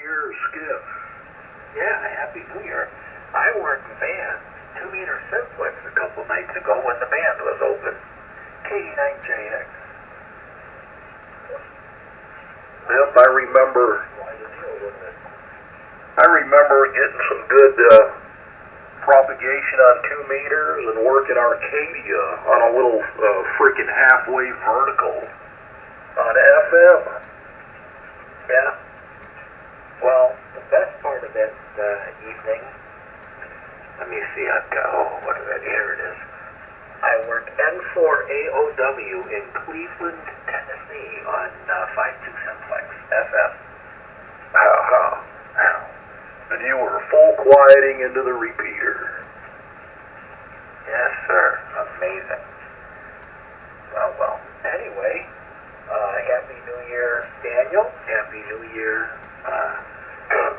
Year, Skip. Yeah, Happy New Year. I worked the band, 2-meter simplex, a couple nights ago when the band was open. K9JX. Yep, I remember getting some good propagation on 2 meters and working Arcadia on a little freaking halfway vertical on FM. Yeah. Well, the best part of that evening, let me see, I've got, what is that? Here it is. I worked N4AOW in Cleveland, Tennessee on 5.2 simplex, FM. How? And you were full quieting into the repeater. Yes, sir. Amazing. Well. Anyway, Happy New Year, Daniel. Happy New Year,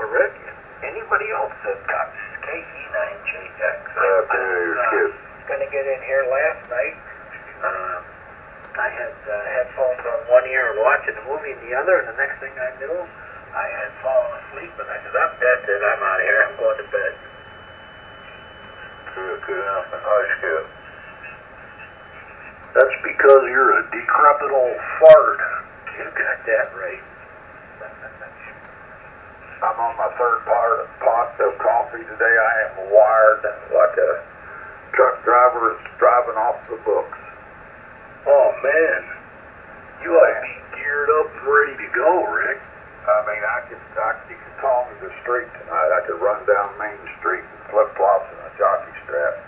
Meridian. Anybody else that got KE9JX? Happy New Year, Skip. Gonna get in here last night. I had headphones on one ear and watching a movie in the other, and the next thing I knew, I had fallen asleep, and I said, that's it, I'm out of here, I'm going to bed. Good enough. Hi, Skip. That's because you're a decrepit old fart. You got that right. I'm on my third pot of coffee today. I am wired like a truck driver that's driving off the books. Oh, man. You ought to be geared up and ready to go, Rick. I mean, you could call me the street tonight. I could run down Main Street in flip-flops and a jockey strap.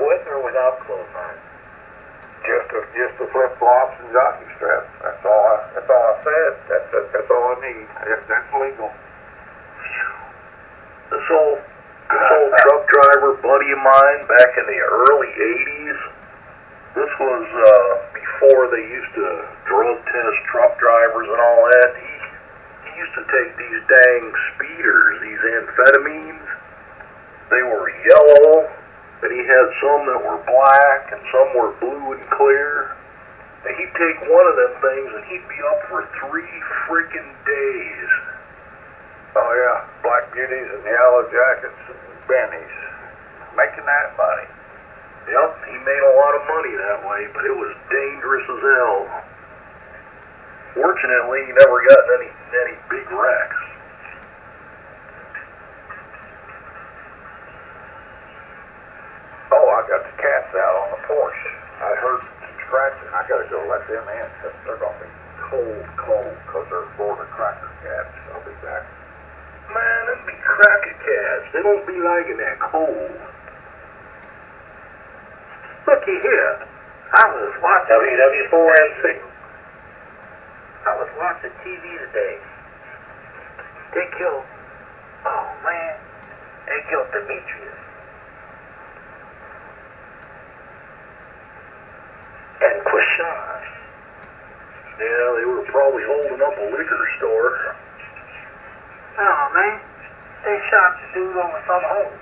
With or without clothes on? Just the flip-flops and jockey straps. That's all I said. That's all I need. That's legal. This old truck driver buddy of mine back in the early 80s, this was before they used to drug test truck drivers and all that. He used to take these dang speeders, these amphetamines. They were yellow, and he had some that were black and some were blue and clear. And he'd take one of them things and he'd be up for 3 freaking days. Oh yeah, black beauties and yellow jackets and bennies. Making that money. Yep, he made a lot of money that way, but it was dangerous as hell. Fortunately, he never got in any big wrecks. Oh, I got the cats out on the porch. I heard some scratching. I gotta go let them in. They're gonna be cold, because they're Florida cracker cats. I'll be back. Man, them be cracker cats. They don't be liking that cold. Looky here. I was watching WW4MC. I was watching TV today. They killed Demetrius. And Quishan. Yeah, they were probably holding up a liquor store. Oh, man. They shot the dude over some home.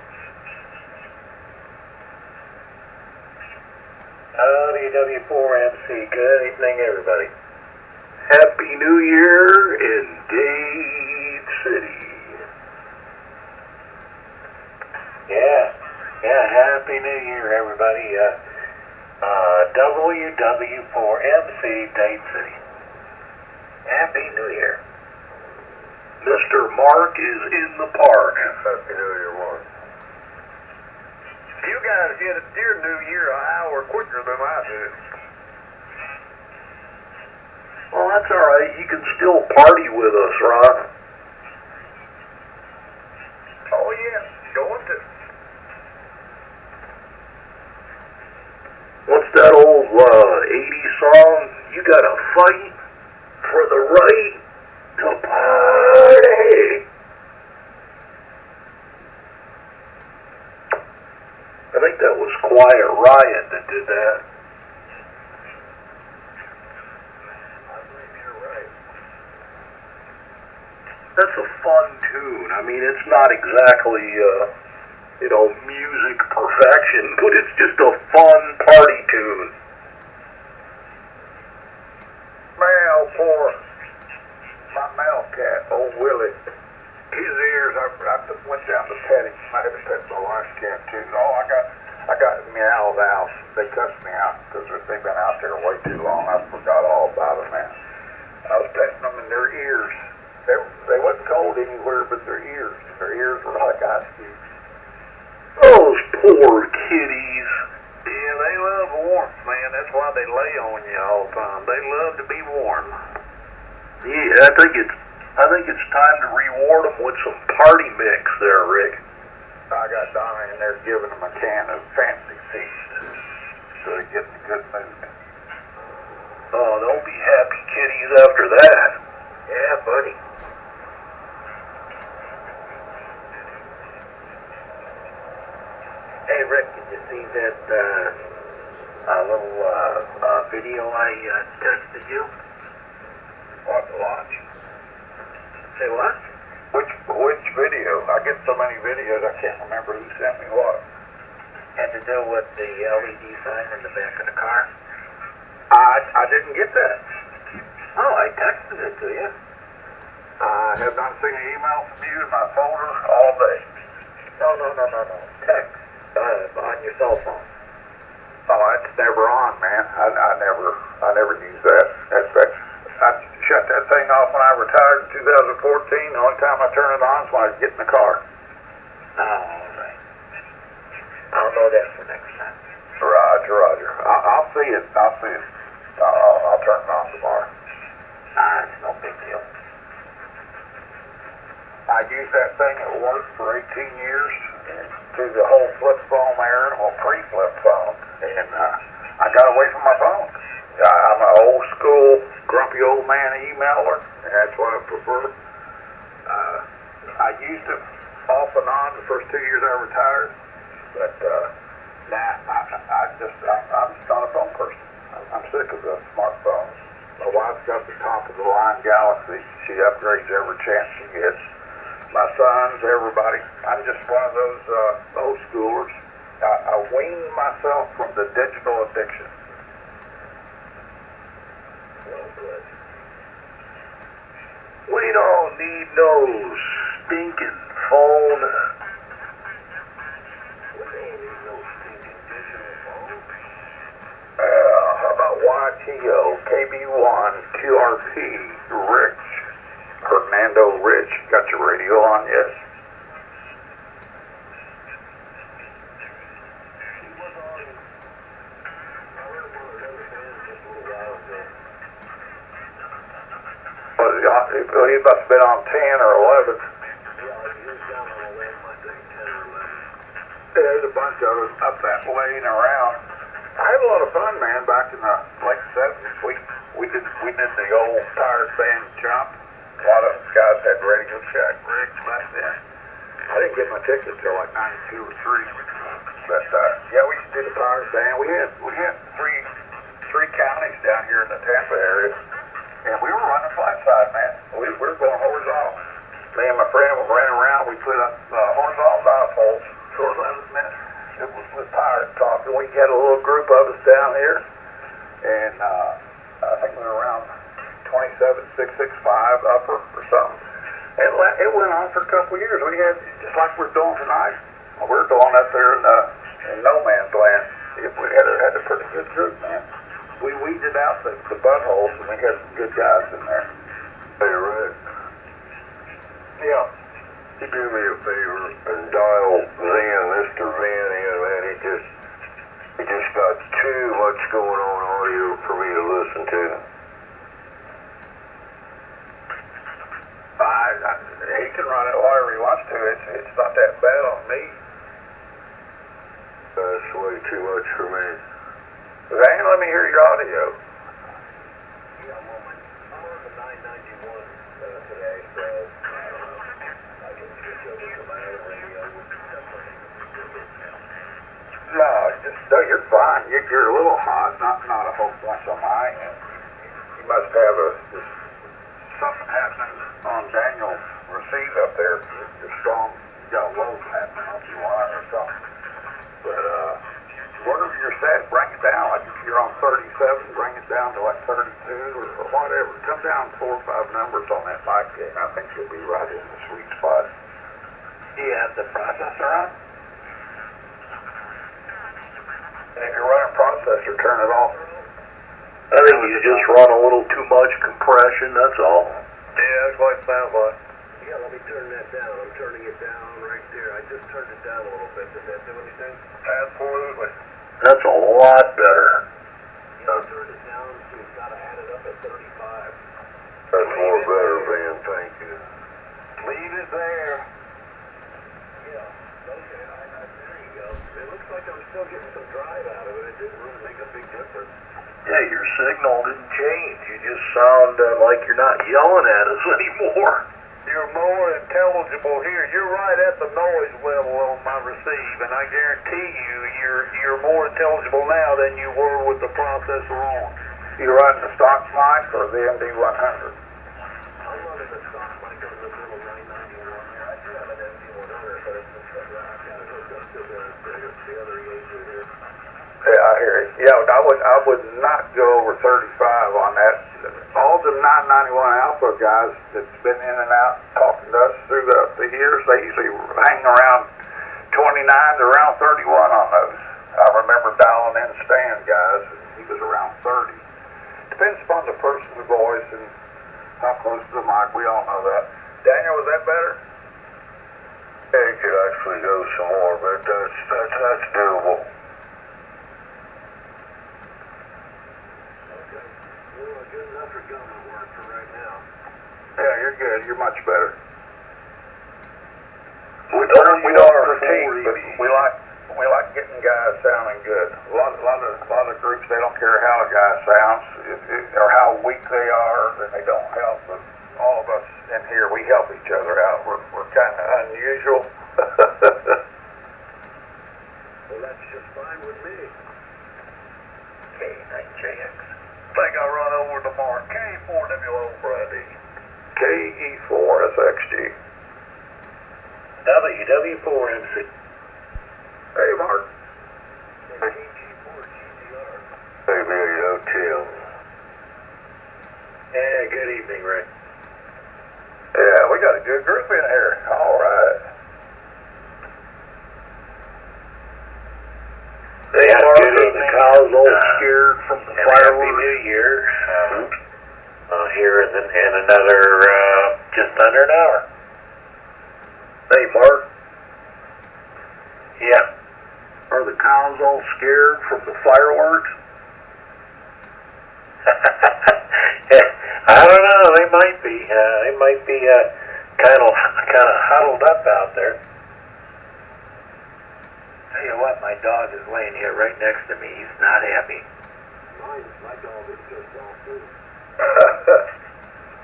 WW4MC. Good evening, everybody. Happy New Year in Dade City. Yeah, Happy New Year, everybody. WW4MC, Dade City. Happy New Year. Mr. Mark is in the park. Happy New Year, Mark. You guys get your New Year an hour quicker than I do. Well, that's all right. You can still party with us, Ron. Oh, yeah. Going to. What's that old 80s song? You gotta fight for the right to party. I think that was Quiet Riot that did that. I believe you're right. That's a fun tune. I mean, it's not exactly, music perfection, but it's just a fun party tune. Well, for my can too. Oh, I got Meow's house. They cussed me out because they've been out there way too long. I forgot all about them, man. I was petting them in their ears. They wasn't cold anywhere but their ears. Their ears were like ice cubes. Those poor kitties. Yeah, they love warmth, man. That's why they lay on you all the time. They love to be warm. Yeah, I think it's time to reward them with some party mix there, Rick. I got Donna in there giving them a can of Fancy Feast so they get in a good mood. Oh, they'll be happy kitties after that. Yeah, buddy. Hey, Rick, did you see that little video I texted you? What to watch? Say what? Which video? I get so many videos I can't remember who sent me what. Had to do with the LED sign in the back of the car. I didn't get that. Oh, I texted it to you. I have not seen an email from you in my folder all day. No. Text on your cell phone. Oh, it's never on, man. I never use that. I shut that thing off when I retired in 2014. The only time I turn it on is when I get in the car. Oh, all right. I'll know that for next time. Roger. I'll see it. I'll turn it on tomorrow. It's no big deal. I used that thing at work for 18 years through the whole flip phone era, well, pre-flip phone, and I got away from my phone. I'm an old school, grumpy old man emailer, and that's what I prefer. I used it off and on the first 2 years I retired, but I'm just not a phone person. I'm sick of the smartphones. My wife's got the top of the line Galaxy. She upgrades every chance she gets. My sons, everybody. I'm just one of those old schoolers. I weaned myself from the digital addiction. Well, good. We don't need no stinking phone. We ain't need no stinking digital phone. How about YTO, KB1, QRP, Rich, Hernando Rich, got your radio on, yes? Well, he must have been on 10 or 11. There's a bunch of us up that way and around. I had a lot of fun, man, back in the late 70s. We did the old tire band jump. A lot of us guys had Radio Shack rigs back then. I didn't get my ticket till like 92 or 3. But yeah, we used to do the tire band. We had three counties down here in the Tampa area, and we were running flat side, man. We were going horizontal. Me and my friend were running around. We put up horizontal dipoles for 11 minutes. It was with tires talking. We had a little group of us down here, and I think we were around 27665 upper or something. And it went on for a couple of years. We had, just like we're doing tonight, we're going up there in no man's land. We had a pretty good group, man. We weeded out the buttholes, and we had some good guys in there. Hey, Rick. Yeah. You do me a favor and dial Mr. Van in, man. He just got too much going on audio for me to listen to. He can run it whatever he wants to. It's not that bad on me. That's way too much for me. Van, let me hear your audio. Yeah, well, I'm on the 991 today, so I can switch over to my own radio with separate. No, you're fine. You're a little hot, not a whole bunch on my end. You must have something happening on Daniel's receive up there. You're strong. You got a load happening on your wire or something. But whatever you're set, bring it down. Like if you're on 37, bring it down to like 32 or whatever. Come down 4 or 5 numbers on that mic gain. I think you'll be right in the sweet spot. Do you have the processor on? And if you're running processor, turn it off. I think you just run a little too much compression, that's all. Yeah, that's what it sounds like. Yeah, let me turn that down. I'm turning it down right there. I just turned it down a little bit. Does that do anything? Absolutely. That's a lot better. Yeah, I turned it down, so we've got to add it up at 35. That's more better, Van, thank you. Leave it there. Yeah, okay, there you go. It looks like I'm still getting some drive out of it. It didn't really make a big difference. Yeah, your signal didn't change. You just sound like you're not yelling at us anymore. You're more intelligible here. You're right at the noise level on my receive, and I guarantee you're more intelligible now than you were with the processor on. You running the stock mic or the MD100? I'm running the stock mic on the little 991 here. I do have an MD100, but it's I've got it hooked up to the other EAU here. Yeah, I hear it. Yeah, I would not go over 35 on that. All the 991 Alpha guys that's been in and out talking to us through the years, they usually hang around 29 to around 31 on those. I remember dialing in Stan guys, and he was around 30. Depends upon the person's voice and how close to the mic. We all know that. Daniel, was that better? Yeah, you could actually go some more, but that's doable. Good enough for government work for right now. Yeah, you're good. You're much better. We We don't critique, but we like getting guys sounding good. A lot of groups, they don't care how a guy sounds or how weak they are, then they don't help. But all of us in here, we help each other out. We're kind of unusual. Well, that's just fine with me. K9JX. Think I'll run over to Mark K4WO Friday. KE4SXG. WW4MC. Hey, Mark. KG4GTR. Hey, Billy, Tim. Yeah, good evening, Rick. Yeah, we got a good group in here. All right. Hey, Mark, the cows all scared from the fireworks. Happy New Year. Here in another, just under an hour. Hey, Mark, Yeah. are the cows all scared from the fireworks? I don't know. They might be. They might be kind of huddled up out there. Tell you what, my dog is laying here right next to me. He's not happy. My dog is just off too.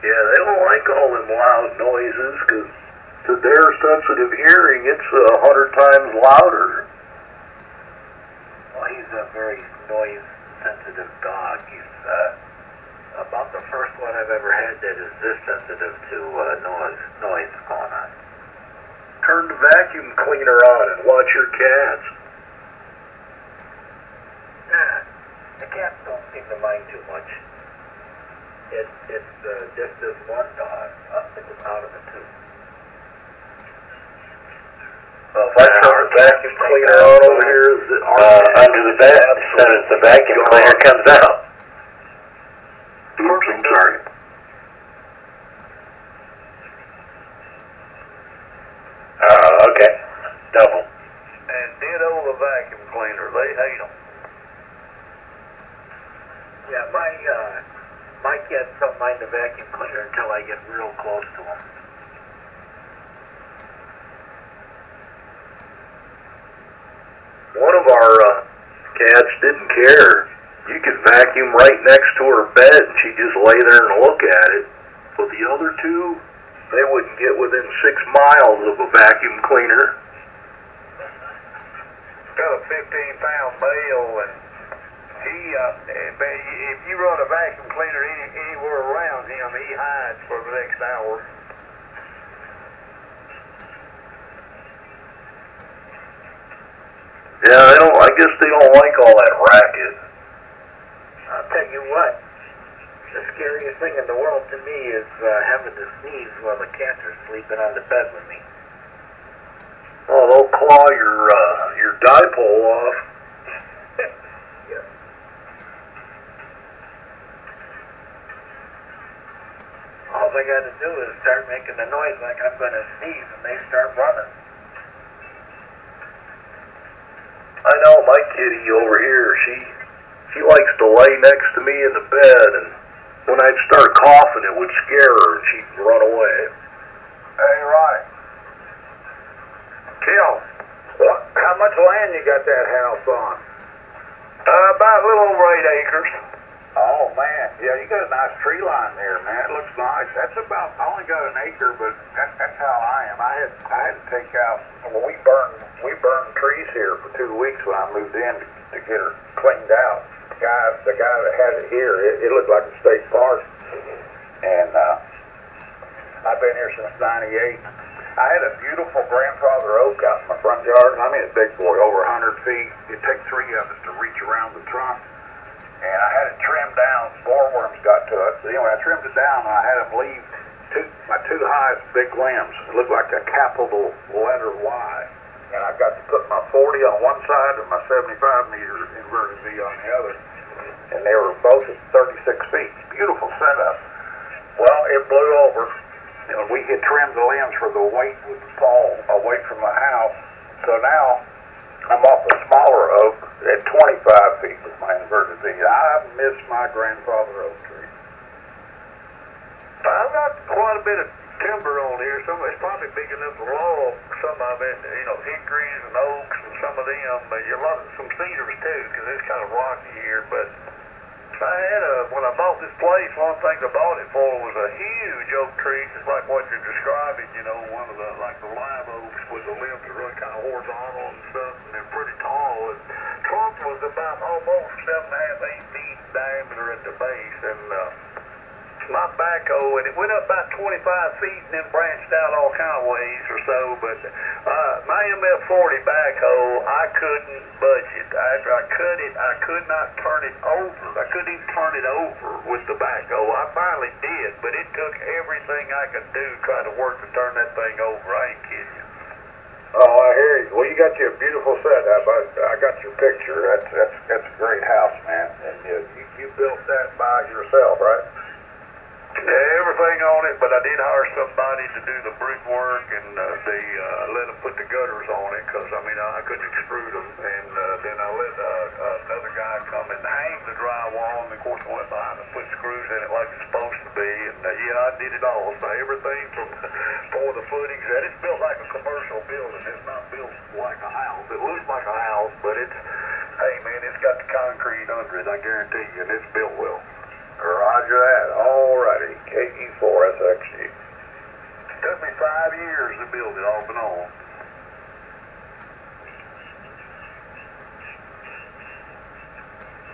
Yeah, they don't like all them loud noises because to their sensitive hearing, it's 100 times louder. Well, he's a very noise-sensitive dog. He's about the first one I've ever had that is this sensitive to noise going on. Turn the vacuum cleaner on and watch your cats. The cats don't seem to mind too much. It's just this one dog out of the two. If I turn the vacuum cleaner on over here, Under the bed, as soon as the vacuum cleaner comes out. Oops, I'm sorry. Okay. Double. And ditto the vacuum cleaner. They hate them. Yeah, my cats don't mind the vacuum cleaner until I get real close to them. One of our cats didn't care. You could vacuum right next to her bed and she'd just lay there and look at it. But the other two, they wouldn't get within 6 miles of a vacuum cleaner. Got a 15-pound male, and if you run a vacuum cleaner anywhere around him, he hides for the next hour. Yeah, I guess they don't like all that racket. I'll tell you what, the scariest thing in the world to me is having to sneeze while the cats are sleeping on the bed with me. Oh, they'll claw your dipole off. all I got to do is start making a noise like I'm going to sneeze, and they start running. I know my kitty over here, she likes to lay next to me in the bed, and when I'd start coughing, it would scare her, and she'd run away. Hey, Ronnie. Kim, how much land you got that house on? About a little over 8 acres. Oh, man. Yeah, you got a nice tree line there, man. It looks nice. That's about, I only got an acre, but that's how I am. I had to take out, well, we burned trees here for 2 weeks when I moved in to get her cleaned out. The guy that had it here, it looked like a state park. And I've been here since '98. I had a beautiful grandfather oak out in my front yard. I mean, a big boy, over 100 feet. It'd take 3 of us to reach around the trunk. And I had it trimmed down. Boreworms got to it. So anyway, I trimmed it down, and I had them leave my two highest big limbs. It looked like a capital letter Y. And I got to put my 40 on one side and my 75 meter inverted V on the other. And they were both at 36 feet. Beautiful setup. Well, it blew over. You know, we had trimmed the limbs for the weight would fall away from the house. So now I'm off a smaller oak at 25 feet with my inverted V. I miss my grandfather oak tree. I've got quite a bit of timber on here. Some of it's probably big enough to log some of it, you know, hickories and oaks and some of them, but some cedars too, because it's kind of rocky here. But I had when I bought this place, one thing I bought it for was a huge oak tree, just like what you're describing, you know, one of the, like the live oaks with the limbs that run kind of horizontal and stuff, and they're pretty tall. And trunk was about almost 7.5, 8 feet diameter at the base, and my backhoe, and it went up about 25 feet and then branched out all kind of ways or so, but my MF40 backhoe, I couldn't budge it. After I cut it, I could not turn it over. I couldn't even turn it over with the backhoe. I finally did, but it took everything I could do trying to work to turn that thing over. I ain't kidding you. Oh, I hear you. Well, you got your beautiful setup. I got your picture. That's a great house, man. And you built that by yourself, right? Everything on it, but I did hire somebody to do the brickwork, and they let them put the gutters on it, because, I mean, I couldn't extrude them, and then I let another guy come and hang the drywall, and of course I went behind and put screws in it like it's supposed to be, and yeah, I did it all, so everything from for the footings, that it's built like a commercial building. It's not built like a house. It looks like a house, but hey man, it's got the concrete under it, I guarantee you, and it's built well. Roger that. Alrighty. KE4SXG. Took me 5 years to build it off and on.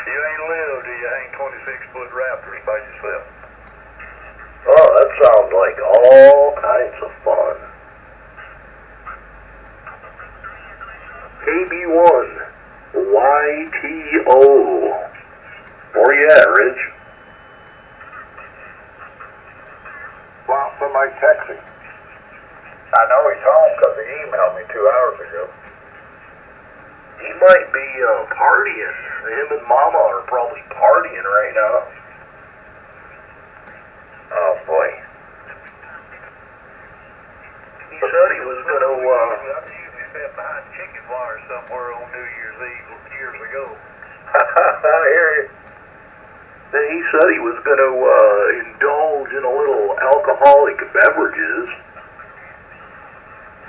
You ain't lived till you hang 26-foot Raptors by yourself. Oh, that sounds like all kinds of fun. KB1 YTO. Where you at, Rich? Well, somebody texting. I know he's home because he emailed me 2 hours ago. He might be partying. Him and Mama are probably partying right now. Oh boy. He said he was gonna I usually sat behind chicken wire somewhere on New Year's Eve years ago. I hear you. He said he was gonna indulge in a little alcoholic beverages.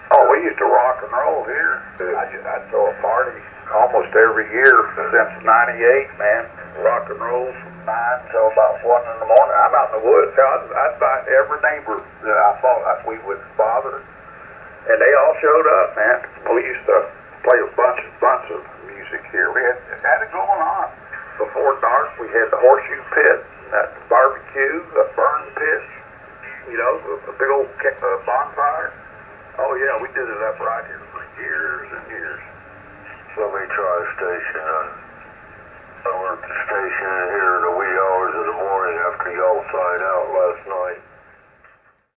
Oh, we used to rock and roll here. I'd throw a party almost every year since '98, man. Rock and roll from 9 till about 1 in the morning. I'm out in the woods. I'd invite every neighbor that I thought we would bother, and they all showed up, man. We used to play a bunch of music here. We had it going on. Before dark, we had the horseshoe pit, that barbecue, the burn pit, you know, a big old bonfire. Oh yeah, we did it up right here for years and years. Let me try a station. I worked the station in here in the wee hours of the morning after y'all signed out last night.